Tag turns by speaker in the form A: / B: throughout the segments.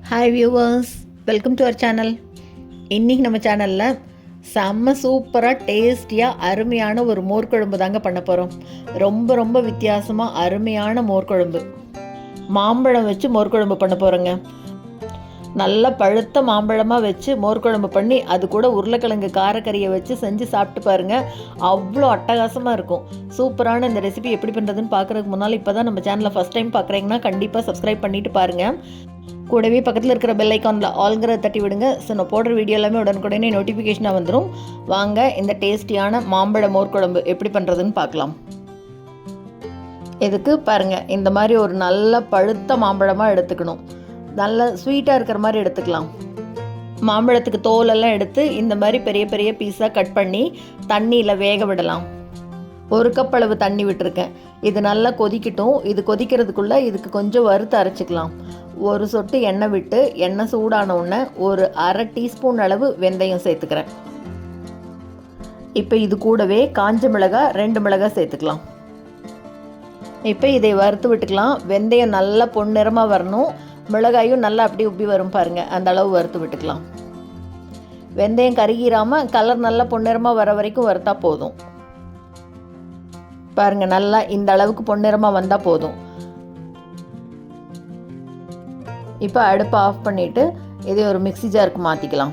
A: Hi viewers, welcome to our channel. இன்றைக்கி நம்ம சேனலில் செம்ம சூப்பராக டேஸ்டியாக அருமையான ஒரு மோர் குழம்பு தாங்க பண்ண போகிறோம். ரொம்ப ரொம்ப வித்தியாசமாக அருமையான மோர் குழம்பு. மாம்பழம் வச்சு மோர் குழம்பு பண்ண போகிறோங்க. நல்ல பழுத்த மாம்பழமாக வச்சு மோர் குழம்பு பண்ணி அது கூட உருளைக்கிழங்கு காரக்கறியை வச்சு செஞ்சு சாப்பிட்டு பாருங்கள். அவ்வளோ அட்டகாசமாக இருக்கும். சூப்பரான இந்த ரெசிபி எப்படி பண்ணுறதுன்னு பார்க்குறதுக்கு முன்னால் இப்போ தான் நம்ம சேனலில் ஃபஸ்ட் டைம் பார்க்குறீங்கன்னா கண்டிப்பாக சப்ஸ்கிரைப் பண்ணிவிட்டு பாருங்கள். கூடவே பக்கத்தில் இருக்கிற பெல் ஐக்கானில் ஆல்ங்கிறத தட்டி விடுங்க. ஸோ நான் போடுற வீடியோ எல்லாமே உடனுக்குடனே நோட்டிஃபிகேஷனாக வந்துடும். வாங்க இந்த டேஸ்டியான மாம்பழ மோர் குழம்பு எப்படி பண்ணுறதுன்னு பார்க்கலாம். இதுக்கு பாருங்கள், இந்த மாதிரி ஒரு நல்ல பழுத்த மாம்பழமாக எடுத்துக்கணும். நல்ல ஸ்வீட்டாக இருக்கிற மாதிரி எடுத்துக்கலாம். மாம்பழத்துக்கு தோலெல்லாம் எடுத்து இந்த மாதிரி பெரிய பெரிய பீஸாக கட் பண்ணி தண்ணியில் வேக விடலாம். 1 கப் அளவு தண்ணி விட்டுருக்கேன். இது நல்லா கொதிக்கட்டும். இது கொதிக்கிறதுக்குள்ளே இதுக்கு கொஞ்சம் வறுத்து அரைச்சிக்கலாம். ஒரு சொட்டு எண்ணெய் விட்டு எண்ணெய் சூடான உடனே ஒரு 1/2 டீஸ்பூன் அளவு வெந்தயம் சேர்த்துக்கிறேன். இப்போ இது கூடவே காஞ்ச மிளகாய் 2 மிளகாய் சேர்த்துக்கலாம். இப்போ இதை வறுத்து விட்டுக்கலாம். வெந்தயம் நல்லா பொன்னிறமாக வரணும். மிளகாயும் நல்லா அப்படியே உப்பி வரும் பாருங்கள், அந்த அளவு வறுத்து விட்டுக்கலாம். வெந்தயம் கருகிராமல் கலர் நல்லா பொன்னிறமாக வர வரைக்கும் வறுத்தா போதும். பாருங்கள், நல்லா இந்த அளவுக்கு பொன்னிறமாக வந்தால் போதும். இப்போ அடுப்பை ஆஃப் பண்ணிவிட்டு இதை ஒரு மிக்ஸி ஜாருக்கு மாற்றிக்கலாம்.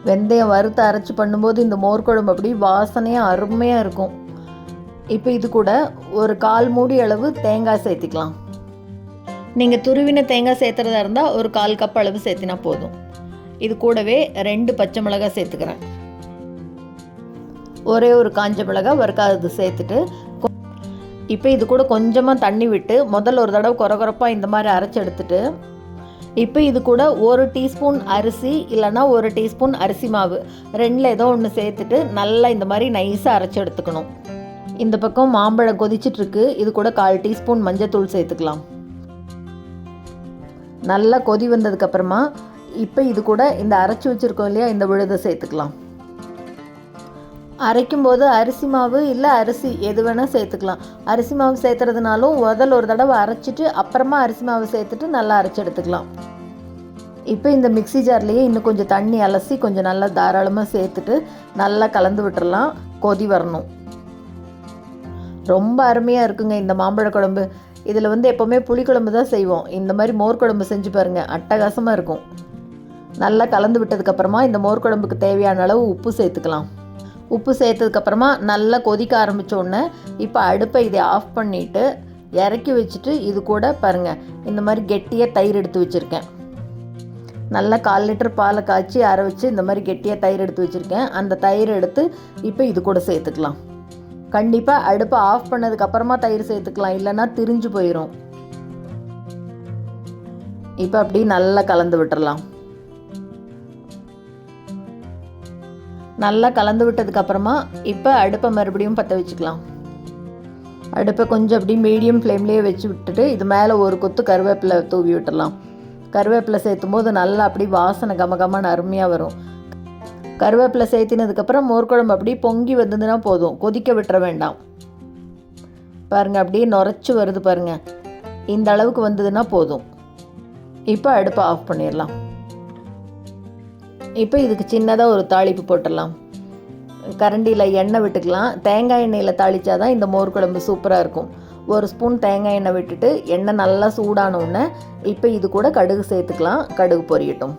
A: வெந்தயம் வறுத்து அரைச்சி பண்ணும்போது இந்த மோர் குழம்பு அப்படி வாசனையாக அருமையாக இருக்கும். இப்போ இது கூட ஒரு 1/4 மூடி அளவு தேங்காய் சேர்த்துக்கலாம். நீங்கள் துருவின தேங்காய் சேர்த்துறதா இருந்தால் ஒரு 1/4 கப் அளவு சேர்த்தினா போதும். இது கூடவே 2 பச்சை மிளகாய் சேர்த்துக்கிறேன். ஒரே ஒரு காஞ்ச மிளகாய் வறுக்காதது சேர்த்துட்டு இப்போ இது கூட கொஞ்சமாக தண்ணி விட்டு முதல்ல ஒரு தடவை கொரகொரப்பாக இந்த மாதிரி அரைச்சி எடுத்துட்டு இப்போ இது கூட 1 டீஸ்பூன் அரிசி இல்லைனா 1 டீஸ்பூன் அரிசி மாவு 2ல் ஏதோ ஒன்று சேர்த்துட்டு நல்லா இந்த மாதிரி நைஸாக அரைச்சி எடுத்துக்கணும். இந்த பக்கம் மாம்பழம் கொதிச்சிட்ருக்கு. இது கூட 1/4 டீஸ்பூன் மஞ்சத்தூள் சேர்த்துக்கலாம். நல்லா கொதி வந்ததுக்கப்புறமா இப்போ இது கூட இந்த அரைச்சி வச்சுருக்கோம் இல்லையா, இந்த விழுதை சேர்த்துக்கலாம். அரைக்கும்போது அரிசி மாவு இல்லை அரிசி எது வேணால் சேர்த்துக்கலாம். அரிசி மாவு சேர்த்துறதுனாலும் ஒரு தடவை அரைச்சிட்டு அப்புறமா அரிசி மாவு சேர்த்துட்டு நல்லா அரைச்சி எடுத்துக்கலாம். இப்போ இந்த மிக்ஸி ஜார்லேயே இன்னும் கொஞ்சம் தண்ணி அலசி கொஞ்சம் நல்லா தாராளமாக சேர்த்துட்டு நல்லா கலந்து விட்டுறலாம். கொதி வரணும். ரொம்ப அருமையாக இருக்குங்க இந்த மாம்பழ குழம்பு. இதில் எப்போவுமே புளிக்குழம்பு தான் செய்வோம். இந்த மாதிரி மோர் குழம்பு செஞ்சு பாருங்கள், அட்டகாசமாக இருக்கும். நல்லா கலந்து விட்டதுக்கப்புறமா இந்த மோர் குழம்புக்கு தேவையான அளவு உப்பு சேர்த்துக்கலாம். உப்பு சேர்த்ததுக்கப்புறமா நல்லா கொதிக்க ஆரம்பித்தோடனே இப்போ அடுப்பை இதை ஆஃப் பண்ணிவிட்டு இறக்கி வச்சுட்டு இது கூட பாருங்கள் இந்த மாதிரி கெட்டியாக தயிர் எடுத்து வச்சுருக்கேன். நல்லா 1/4 லிட்டர் பாலை காய்ச்சி அரை வச்சு இந்த மாதிரி கெட்டியாக தயிர் எடுத்து வச்சுருக்கேன். அந்த தயிர் எடுத்து இப்போ இது கூட சேர்த்துக்கலாம். கண்டிப்பாக அடுப்பை ஆஃப் பண்ணதுக்கப்புறமா தயிர் சேர்த்துக்கலாம், இல்லைன்னா திரிஞ்சு போயிடும். இப்போ அப்படி நல்லா கலந்து விட்டுறலாம். நல்லா கலந்து விட்டதுக்கப்புறமா இப்போ அடுப்பை மறுபடியும் பற்ற வச்சுக்கலாம். அடுப்பை கொஞ்சம் அப்படி மீடியம் ஃப்ளேம்லேயே வச்சு விட்டுட்டு இது மேலே ஒரு கொத்து கருவேப்பிலை தூவி விட்டுடலாம். கருவேப்பிலை சேர்த்தும் போது நல்லா அப்படி வாசனை கமகமான அருமையாக வரும். கருவேப்பிலை சேர்த்தினதுக்கப்புறம் மோர் குழம்பு அப்படி பொங்கி வந்ததுன்னா போதும், கொதிக்க விட்டுற வேண்டாம். பாருங்கள், அப்படியே நுரைச்சி வருது பாருங்கள். இந்த அளவுக்கு வந்ததுன்னா போதும். இப்போ அடுப்பை ஆஃப் பண்ணிடலாம். இப்போ இதுக்கு சின்னதாக ஒரு தாளிப்பு போட்டுடலாம். கரண்டியில் எண்ணெய் விட்டுக்கலாம். தேங்காய் எண்ணெயில் தாளித்தா தான் இந்த மோர் குழம்பு சூப்பராக இருக்கும். 1 ஸ்பூன் தேங்காய் எண்ணெய் விட்டுட்டு எண்ணெய் நல்லா சூடானோடனே இப்போ இது கூட கடுகு சேர்த்துக்கலாம். கடுகு பொரியட்டும்.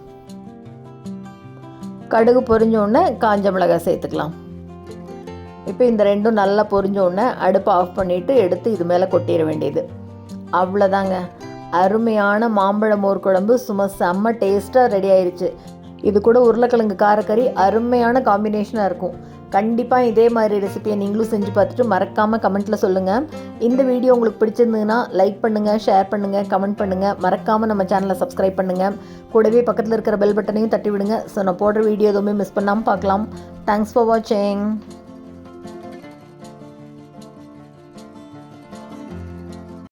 A: கடுகு பொரிஞ்சோடனே காஞ்ச மிளகாய் சேர்த்துக்கலாம். இப்போ இந்த ரெண்டும் நல்லா பொரிஞ்சோடனே அடுப்பை ஆஃப் பண்ணிவிட்டு எடுத்து இது மேலே கொட்டிட வேண்டியது. அவ்வளோதாங்க, அருமையான மாம்பழ மோர் குழம்பு சும்மா செம்ம டேஸ்ட்டாக ரெடி ஆயிடுச்சு. இது கூட உருளைக்கிழங்கு காரக்கறி அருமையான காம்பினேஷனாக இருக்கும். கண்டிப்பாக இதே மாதிரி ரெசிபியை நீங்களும் செஞ்சு பார்த்துட்டு மறக்காமல் கமெண்ட்டில் சொல்லுங்கள். இந்த வீடியோ உங்களுக்கு பிடிச்சிருந்ததுன்னா லைக் பண்ணுங்கள், ஷேர் பண்ணுங்கள், கமெண்ட் பண்ணுங்கள். மறக்காமல் நம்ம சேனலை சப்ஸ்கிரைப் பண்ணுங்கள். கூடவே பக்கத்தில் இருக்கிற பெல் பட்டனையும் தட்டி விடுங்க. ஸோ நான் போடுற வீடியோ எதுவுமே மிஸ் பண்ணாமல் பார்க்கலாம். தேங்க்ஸ் ஃபார் வாட்சிங்.